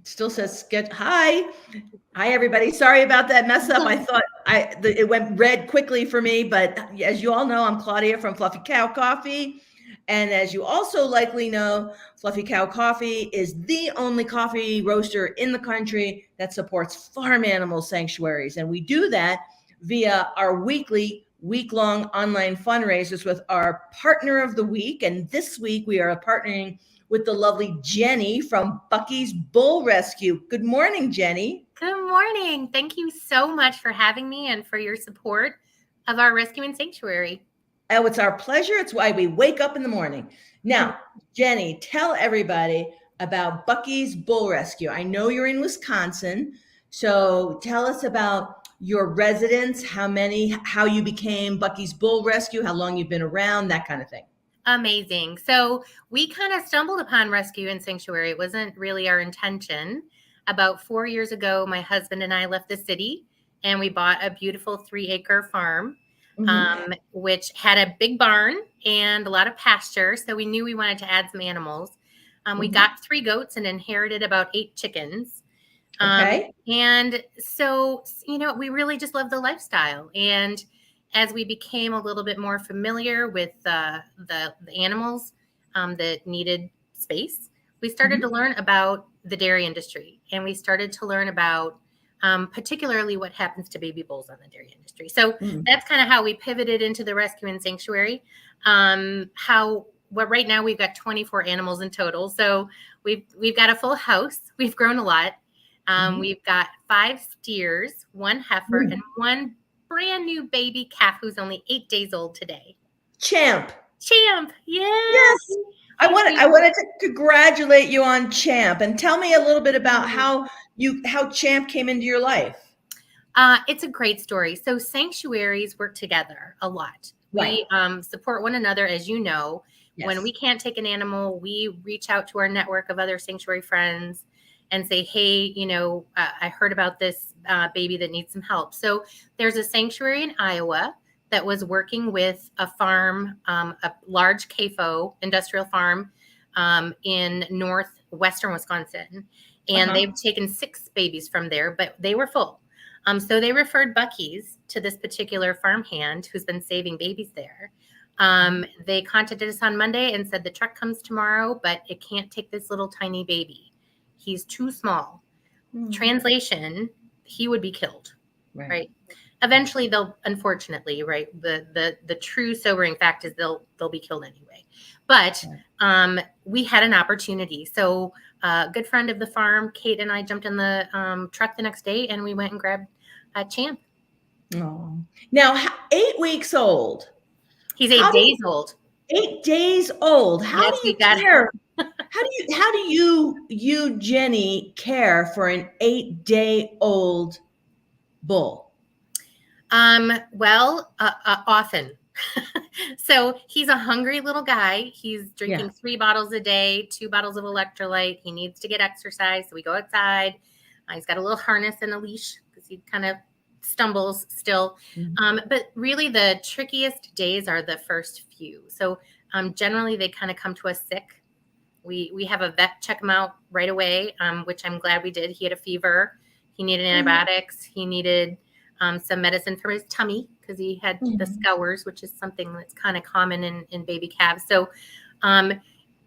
It still says sketch. Hi. Hi, everybody. Sorry about that mess up. I thought it went red quickly for me, but as you all know, I'm Claudia from Fluffy Cow Coffee. And as you also likely know, Fluffy Cow Coffee is the only coffee roaster in the country that supports farm animal sanctuaries. And we do that via our week-long online fundraisers with our partner of the week. And this week we are partnering with the lovely Jenny from Bucky's Bull Rescue. Good morning, Jenny. Good morning. Thank you so much for having me and for your support of our rescue and sanctuary. Oh, it's our pleasure. It's why we wake up in the morning. Now, Jenny, tell everybody about Bucky's Bull Rescue. I know you're in Wisconsin, so tell us about your residents, how you became Bucky's Bull Rescue, how long you've been around, that kind of thing. Amazing. So we kind of stumbled upon rescue and sanctuary. It wasn't really our intention. About 4 years ago, my husband and I left the city and we bought a beautiful 3-acre farm, which had a big barn and a lot of pasture. So we knew we wanted to add some animals. We got 3 goats and inherited about 8 chickens. And so, we really just love the lifestyle. And as we became a little bit more familiar with the animals that needed space, we started to learn about the dairy industry, and we started to learn about particularly what happens to baby bulls on the dairy industry. So that's kind of how we pivoted into the rescue and sanctuary. Right now we've got 24 animals in total. So we've got a full house. We've grown a lot. We've got 5 steers, 1 heifer, and 1 brand new baby calf who's only 8 days old today. Champ. Yes. I wanted to congratulate you on Champ, and tell me a little bit about how Champ came into your life. It's a great story. So sanctuaries work together a lot. Right. We support one another, as you know. Yes. When we can't take an animal, we reach out to our network of other sanctuary friends and say, hey, I heard about this baby that needs some help. So there's a sanctuary in Iowa that was working with a farm, a large CAFO industrial farm in northwestern Wisconsin. And they've taken 6 babies from there, but they were full. So they referred Bucky's to this particular farmhand who's been saving babies there. They contacted us on Monday and said the truck comes tomorrow, but it can't take this little tiny baby. He's too small. Translation, he would be killed, right? Eventually they'll, unfortunately, right? The true sobering fact is they'll be killed anyway. But we had an opportunity. So a good friend of the farm, Kate, and I jumped in the truck the next day and we went and grabbed Champ. Oh. Now, 8 weeks old. He's 8 days old. 8 days old. How do you care? How do you, Jenny, care for an 8-day-old bull? Often. So he's a hungry little guy. He's drinking 3 bottles a day, 2 bottles of electrolyte. He needs to get exercise. So we go outside. He's got a little harness and a leash because he kind of stumbles still. But really the trickiest days are the first few. So generally they kind of come to us sick. We have a vet check him out right away, which I'm glad we did. He had a fever. He needed antibiotics. He needed some medicine for his tummy because he had the scours, which is something that's kind of common in baby calves. So,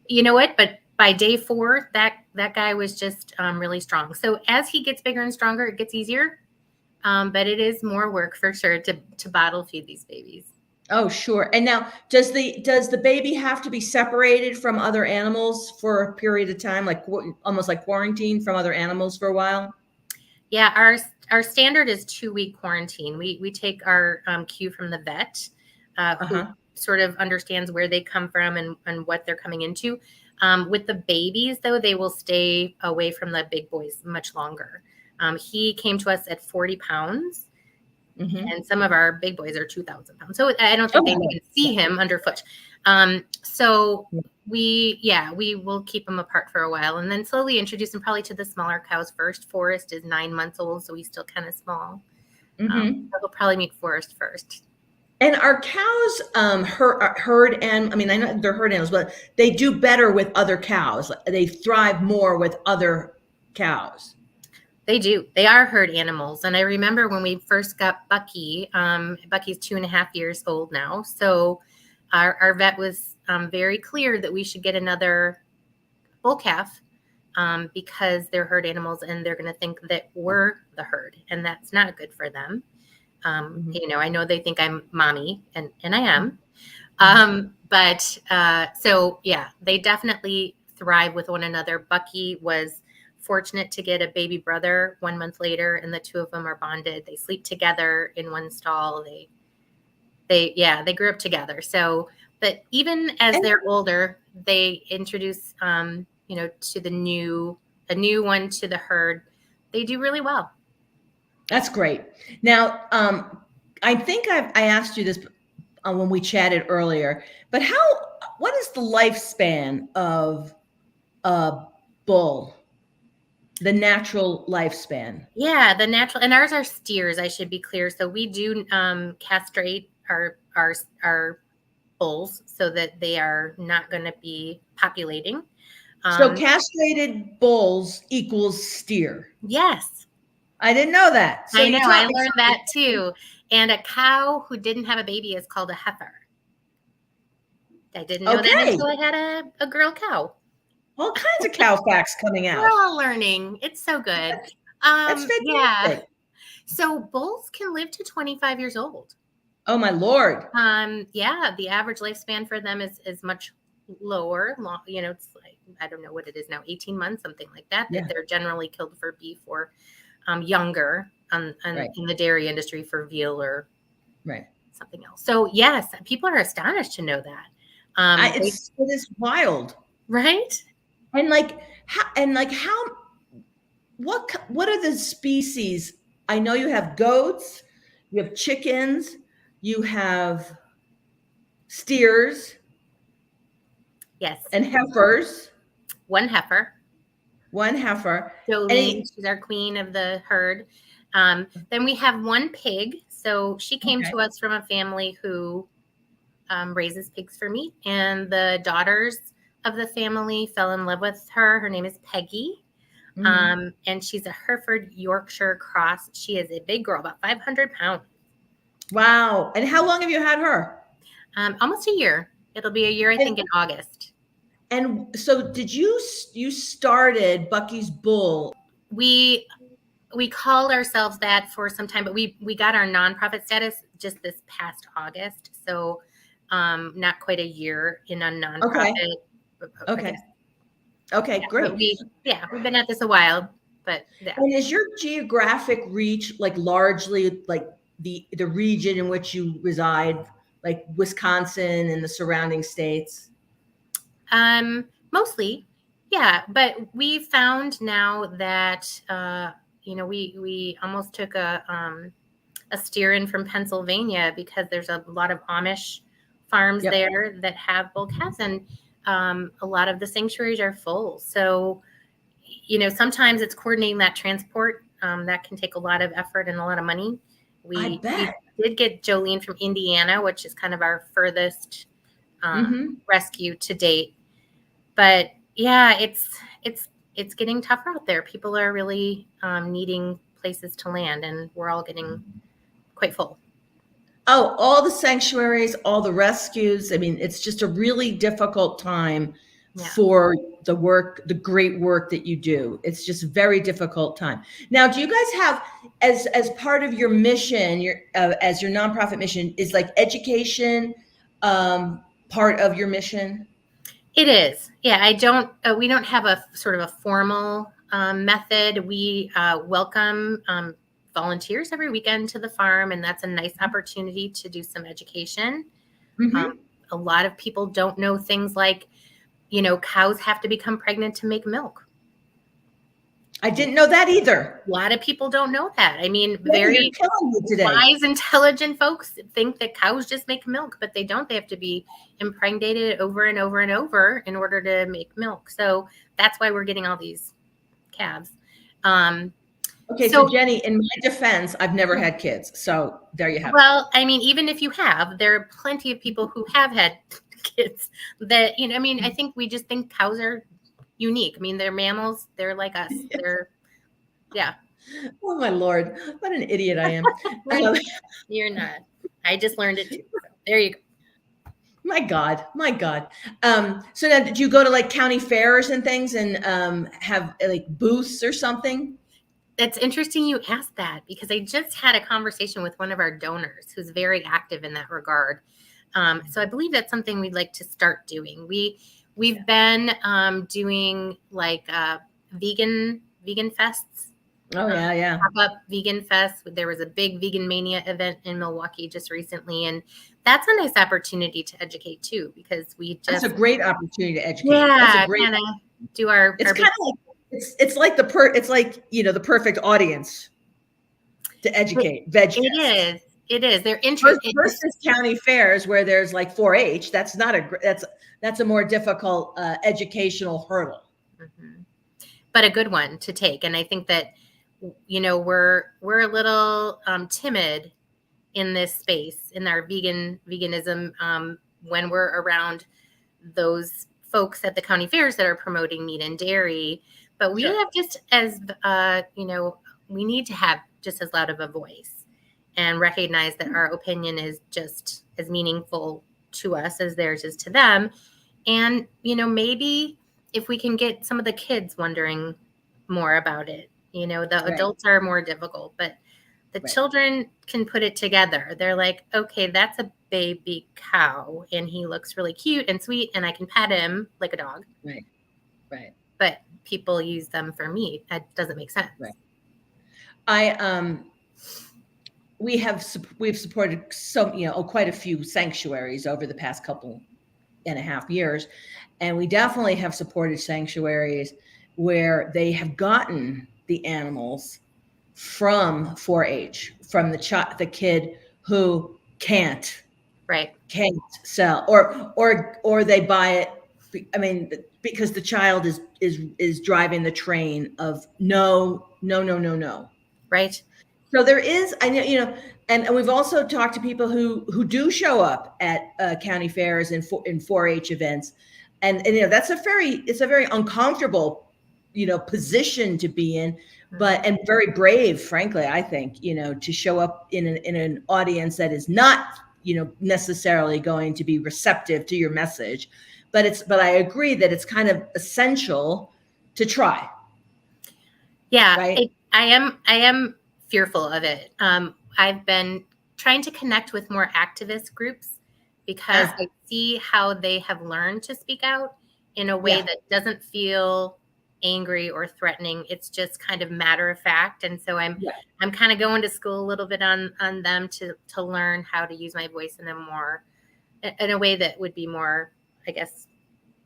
you know what? But by day 4, that guy was just really strong. So as he gets bigger and stronger, it gets easier. But it is more work for sure to bottle feed these babies. Oh, sure. And now, does the baby have to be separated from other animals for a period of time, like almost like quarantine from other animals for a while? Yeah, our standard is 2-week quarantine. We take our cue from the vet, who sort of understands where they come from and what they're coming into. With the babies, though, they will stay away from the big boys much longer. He came to us at 40 pounds. And some of our big boys are 2,000 pounds. So I don't think they can see him underfoot. So we will keep them apart for a while and then slowly introduce them probably to the smaller cows first. Forrest is 9 months old, so he's still kind of small. So we'll probably meet Forrest first. And are cows herd, and I mean, I know they're herd animals, but they do better with other cows. They thrive more with other cows. They do. They are herd animals. And I remember when we first got Bucky, Bucky's 2.5 years old now. So our vet was very clear that we should get another bull calf because they're herd animals and they're going to think that we're the herd. And that's not good for them. I know they think I'm mommy, and I am. So yeah, they definitely thrive with one another. Bucky was fortunate to get a baby brother 1 month later, and the two of them are bonded. They sleep together in one stall. They grew up together. So, but even as they're older, they introduce, to a new one to the herd. They do really well. That's great. Now, I think I asked you this when we chatted earlier, but what is the lifespan of a bull? The natural lifespan? Yeah, the natural, and ours are steers, I should be clear. So we do castrate our bulls so that they are not going to be populating. So castrated bulls equals steer. Yes. I didn't know that. So I know. I learned that too. And a cow who didn't have a baby is called a heifer. I didn't know that until I had a girl cow. All kinds of cow facts coming out. We're all learning. It's so good. That's fantastic. Yeah. So bulls can live to 25 years old. Oh my Lord. Yeah, the average lifespan for them is much lower. It's like, I don't know what it is now, 18 months, something like that. Yeah. That they're generally killed for beef or younger in the dairy industry for veal or something else. So yes, people are astonished to know that. It is wild, right? And what are the species? I know you have goats, you have chickens, you have steers. Yes. And heifers. One heifer. Jolene, she's our queen of the herd. Then we have one pig. So she came to us from a family who raises pigs for meat. And the daughters of the family fell in love with her. Her name is Peggy. And she's a Hereford Yorkshire cross. She is a big girl, about 500 pounds. Wow. And how long have you had her? Almost a year. It'll be a year, I think, in August. And so did you started Bucky's Bull? We called ourselves that for some time, but we got our nonprofit status just this past August. So not quite a year in a nonprofit. Okay, great. We've been at this a while, but And is your geographic reach like largely like the region in which you reside, like Wisconsin and the surrounding states? Mostly, yeah. But we found now that we almost took a steer in from Pennsylvania because there's a lot of Amish farms there that have bull calves, and a lot of the sanctuaries are full. So, sometimes it's coordinating that transport. That can take a lot of effort and a lot of money. We did get Jolene from Indiana, which is kind of our furthest rescue to date. But yeah, it's getting tougher out there. People are really needing places to land, and we're all getting quite full. Oh, all the sanctuaries, all the rescues. I mean, it's just a really difficult time for the great work that you do. It's just a very difficult time. Now, do you guys have, as part of your mission, as your nonprofit mission, is like education part of your mission? It is. Yeah, we don't have a sort of a formal method. We welcome volunteers every weekend to the farm, and that's a nice opportunity to do some education. A lot of people don't know things like, cows have to become pregnant to make milk. I didn't know that either. A lot of people don't know that. I mean, very wise, intelligent folks think that cows just make milk, but they don't. They have to be impregnated over and over and over in order to make milk. So that's why we're getting all these calves. Okay, so Jenny, in my defense, I've never had kids. So there you have it. Well, I mean, even if you have, there are plenty of people who have had kids that, I think we just think cows are unique. I mean, they're mammals. They're like us. They're, yeah. Oh my Lord, what an idiot I am. You're not. I just learned it too. So there you go. My God, my God. So now, did you go to like county fairs and things and have like booths or something? It's interesting you asked that, because I just had a conversation with one of our donors who's very active in that regard. So I believe that's something we'd like to start doing. We've been doing like vegan fests. Oh yeah. Pop-up vegan fest. There was a big Vegan Mania event in Milwaukee just recently, and that's a nice opportunity to educate too, because That's a great opportunity to educate. Yeah, that's a great. Kind of do our. It's kind of like it's like the perfect audience to educate. It is. They're interested versus county fairs where there's like 4-H. That's a more difficult educational hurdle. Mm-hmm. But a good one to take. And I think that, we're a little timid in this space, in our veganism, when we're around those folks at the county fairs that are promoting meat and dairy. But we have just as, we need to have just as loud of a voice and recognize that our opinion is just as meaningful to us as theirs is to them. And, maybe if we can get some of the kids wondering more about it, the adults are more difficult, but the children can put it together. They're like, okay, that's a baby cow and he looks really cute and sweet and I can pet him like a dog. Right. But people use them for meat. That doesn't make sense. Right. We've supported quite a few sanctuaries over the past couple and a half years. And we definitely have supported sanctuaries where they have gotten the animals from 4-H, from the kid who can't sell, or they buy it. I mean, because the child is driving the train of no. Right. So there is, I know, and we've also talked to people who do show up at county fairs and in 4-H events, and it's a very uncomfortable, position to be in, and very brave, frankly, I think, to show up in an audience that is not, necessarily going to be receptive to your message, but I agree that it's kind of essential to try. Yeah, right. I am fearful of it. I've been trying to connect with more activist groups because I see how they have learned to speak out in a way that doesn't feel angry or threatening. It's just kind of matter of fact. And so I'm kind of going to school a little bit on them to learn how to use my voice in a way that would be more, I guess,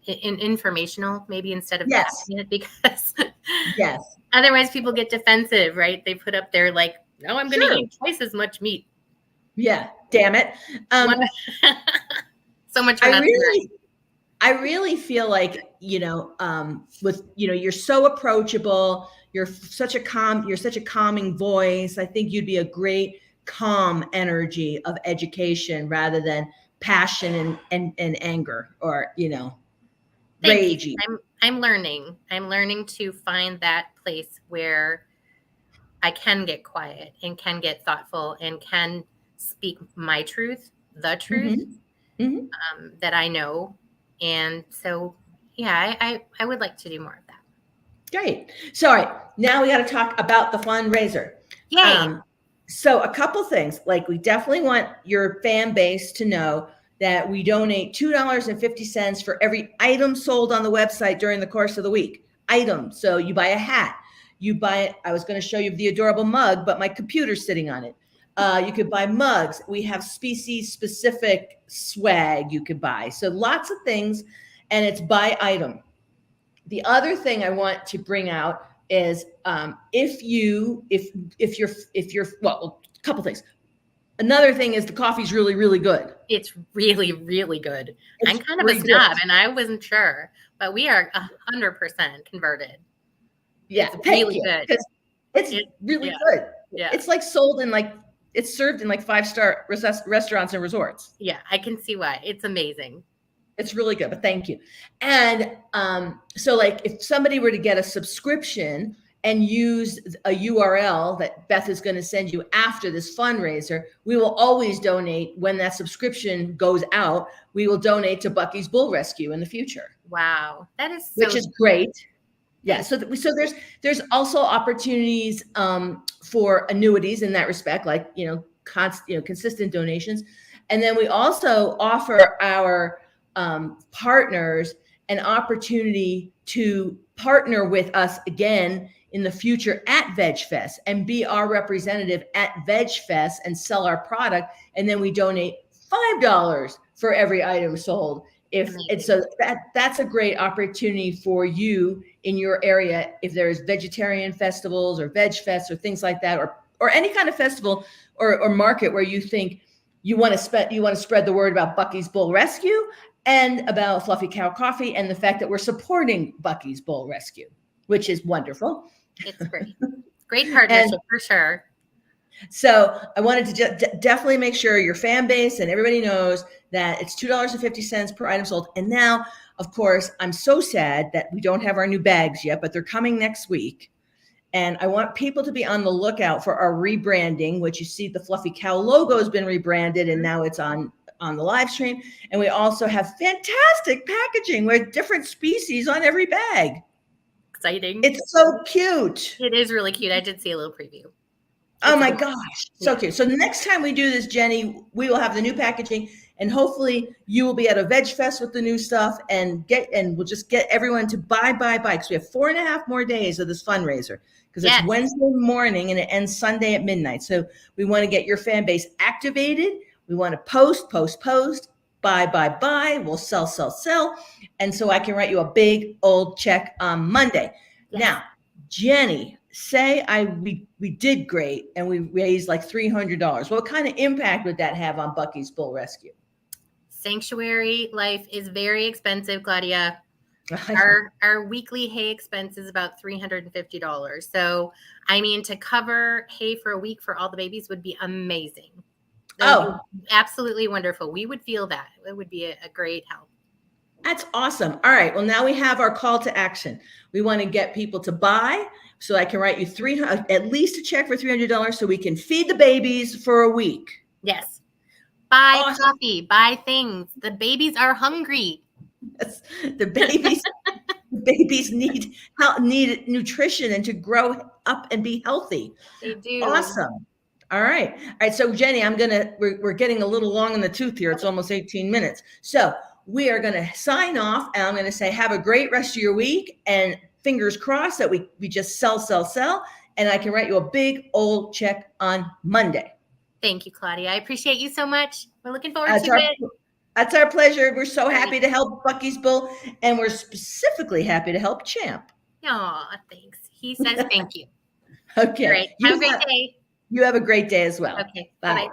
informational, maybe, instead of passionate, because otherwise people get defensive, right? They put up their like, no, I'm going to eat twice as much meat. Yeah, damn it. So much. I really feel like, with, you're so approachable. You're such a calming voice. I think you'd be a great calm energy of education rather than passion and anger or, rage. I'm learning to find that place where I can get quiet and can get thoughtful and can speak my truth, the truth that I know. And so, I would like to do more of that. Great. So, all right, now we got to talk about the fundraiser. Yay. So a couple things, like we definitely want your fan base to know that we donate $2.50 for every item sold on the website during the course of the week. Item. So you buy a hat, I was going to show you the adorable mug, but my computer's sitting on it. You could buy mugs. We have species specific swag you could buy. So lots of things, and it's by item. The other thing I want to bring out is if you're well, a couple things. Another thing is the coffee's really, really good. It's really, really good. I'm kind of a snob, and I wasn't sure, but we are 100% converted. Yeah, it's really good. It's really good. Yeah, it's like it's served in like 5-star restaurants and resorts. Yeah, I can see why. It's amazing. It's really good, but thank you. And so like if somebody were to get a subscription and use a URL that Beth is going to send you after this fundraiser, we will always donate when that subscription goes out. We will donate to Bucky's Bull Rescue in the future. Wow. That is which is great. Yeah. So there's also opportunities for annuities in that respect, like, consistent donations. And then we also offer our partners an opportunity to partner with us again in the future at Veg Fest and be our representative at Veg Fest and sell our product. And then we donate $5 for every item sold. And so that's a great opportunity for you in your area. If there's vegetarian festivals or veg fests or things like that, or any kind of festival or market where you think you want to spread the word about Bucky's Bull Rescue and about Fluffy Cow Coffee and the fact that we're supporting Bucky's Bull Rescue, which is wonderful. It's great. Great partnership for sure. So I wanted to definitely make sure your fan base and everybody knows that it's $2.50 per item sold. And now, of course, I'm so sad that we don't have our new bags yet, but they're coming next week. And I want people to be on the lookout for our rebranding, which you see the Fluffy Cow logo has been rebranded and now it's on the live stream. And we also have fantastic packaging with different species on every bag. Exciting. It's so cute. It is really cute. I did see a little preview. Oh my gosh, so cute. So the next time we do this, Jenny, we will have the new packaging and hopefully you will be at a Veg Fest with the new stuff and we'll just get everyone to buy. Because we have 4.5 more days of this fundraiser because it's Wednesday morning and it ends Sunday at midnight. So we want to get your fan base activated. We want to post, buy. We'll sell. And so I can write you a big old check on Monday. Yes. Now, Jenny, say we did great and we raised like $300. What kind of impact would that have on Bucky's Bull Rescue? Sanctuary life is very expensive, Claudia. Our weekly hay expense is about $350. So, I mean, to cover hay for a week for all the babies would be amazing. Would be absolutely wonderful. We would feel that. It would be a great help. That's awesome. All right. Well, now we have our call to action. We want to get people to buy. So I can write you at least a check for $300 so we can feed the babies for a week. Yes. Buy coffee, buy things. The babies are hungry. Yes. The babies need nutrition and to grow up and be healthy. They do. Awesome. All right. So Jenny, we're getting a little long in the tooth here. It's almost 18 minutes. So we are going to sign off and I'm going to say, have a great rest of your week and fingers crossed that we just sell. And I can write you a big old check on Monday. Thank you, Claudia. I appreciate you so much. We're looking forward to it. That's our pleasure. We're so happy to help Bucky's Bull, and we're specifically happy to help Champ. Aw, thanks. He says thank you. Okay. Great. Have a great day. You have a great day as well. Okay. Bye. Bye.